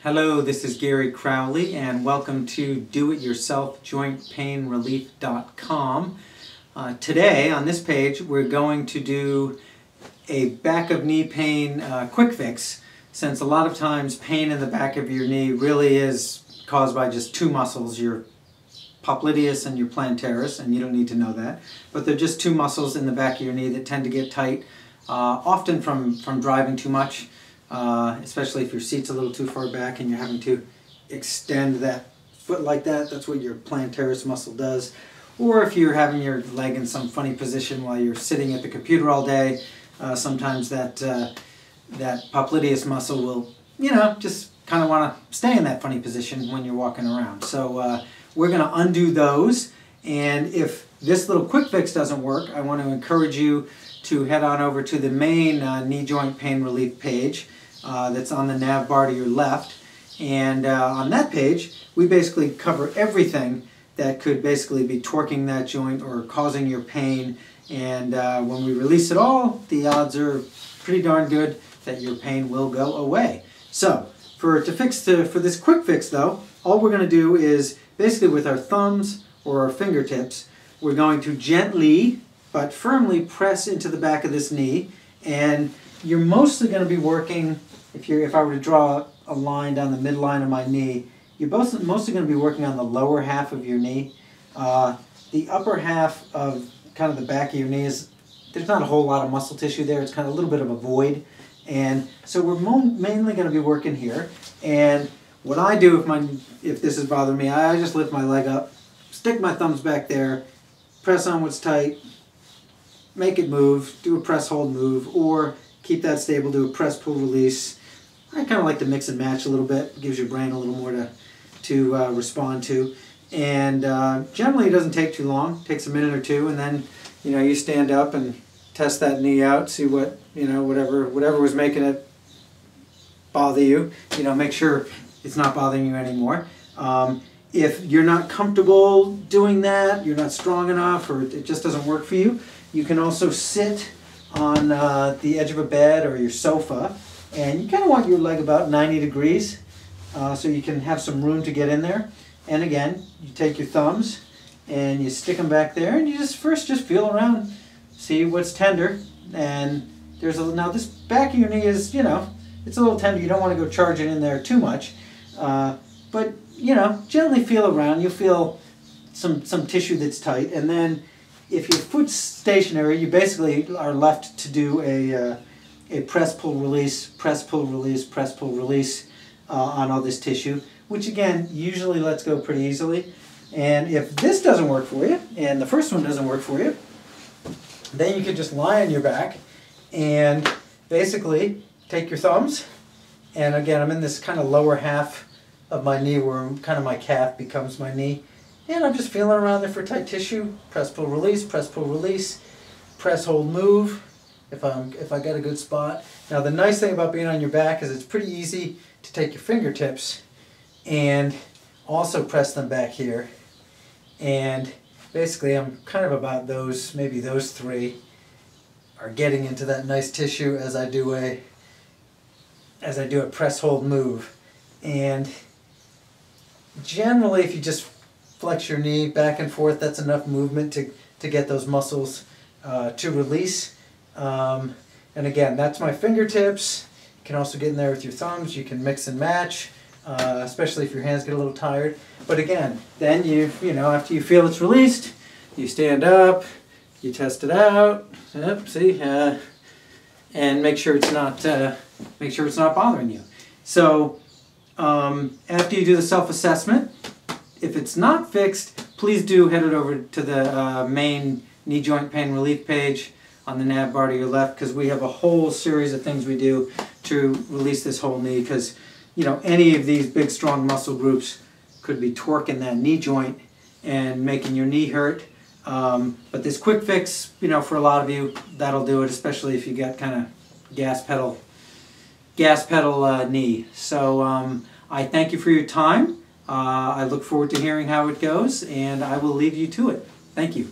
Hello, this is Gary Crowley and welcome to DoItYourselfJointPainRelief.com. Today on this page we're going to do a back of knee pain quick fix, since a lot of times pain in the back of your knee really is caused by just two muscles, your popliteus and your plantaris, and you don't need to know that, but they're just two muscles in the back of your knee that tend to get tight, often from driving too much. Especially if your seat's a little too far back and you're having to extend that foot like that. That's what your plantaris muscle does. Or if you're having your leg in some funny position while you're sitting at the computer all day, sometimes that popliteus muscle will, just kind of want to stay in that funny position when you're walking around. So we're going to undo those, and if this little quick fix doesn't work, I want to encourage you to head on over to the main knee joint pain relief page that's on the nav bar to your left. And on that page, we basically cover everything that could basically be torquing that joint or causing your pain. And when we release it all, the odds are pretty darn good that your pain will go away. So for this quick fix though, all we're going to do is basically with our thumbs or our fingertips, we're going to gently but firmly press into the back of this knee, and you're mostly going to be working, if I were to draw a line down the midline of my knee, you're mostly going to be working on the lower half of your knee. The upper half of kind of the back of your knee there's not a whole lot of muscle tissue there. It's kind of a little bit of a void, and so we're mainly going to be working here. And what I do if this is bothering me, I just lift my leg up, stick my thumbs back there, press on what's tight, make it move, do a press hold move, or keep that stable, do a press pull release. I kind of like to mix and match a little bit. It gives your brain a little more to respond to. And generally it doesn't take too long. It takes a minute or two, and then you stand up and test that knee out, see what whatever was making it bother you. Make sure it's not bothering you anymore. If you're not comfortable doing that, you're not strong enough, or it just doesn't work for you, you can also sit on the edge of a bed or your sofa, and you kind of want your leg about 90 degrees so you can have some room to get in there. And again, you take your thumbs and you stick them back there, and you just feel around, see what's tender. And now this back of your knee is, it's a little tender. You don't want to go charging in there too much, but gently feel around. You'll feel some tissue that's tight, and then if your foot's stationary, you basically are left to do a press pull release, press pull release, press pull release on all this tissue, which again usually lets go pretty easily. And if this doesn't work for you, and the first one doesn't work for you, then you could just lie on your back and basically take your thumbs, and again I'm in this kind of lower half of my knee where kind of my calf becomes my knee. And I'm just feeling around there for tight tissue. Press, pull, release, press, pull, release, press, hold, move, if I got a good spot. Now the nice thing about being on your back is it's pretty easy to take your fingertips and also press them back here. And basically I'm kind of about maybe those three are getting into that nice tissue as I do a press, hold, move. And generally if you just flex your knee back and forth, that's enough movement to get those muscles to release. And again, that's my fingertips. You can also get in there with your thumbs. You can mix and match, especially if your hands get a little tired. But again, then after you feel it's released, you stand up, you test it out. Yep, see, and make sure it's not bothering you. So after you do the self-assessment, if it's not fixed, please do head it over to the main knee joint pain relief page on the nav bar to your left, because we have a whole series of things we do to release this whole knee, because any of these big strong muscle groups could be torquing that knee joint and making your knee hurt. But this quick fix, for a lot of you, that'll do it, especially if you got kind of gas pedal knee. So I thank you for your time. I look forward to hearing how it goes, and I will leave you to it. Thank you.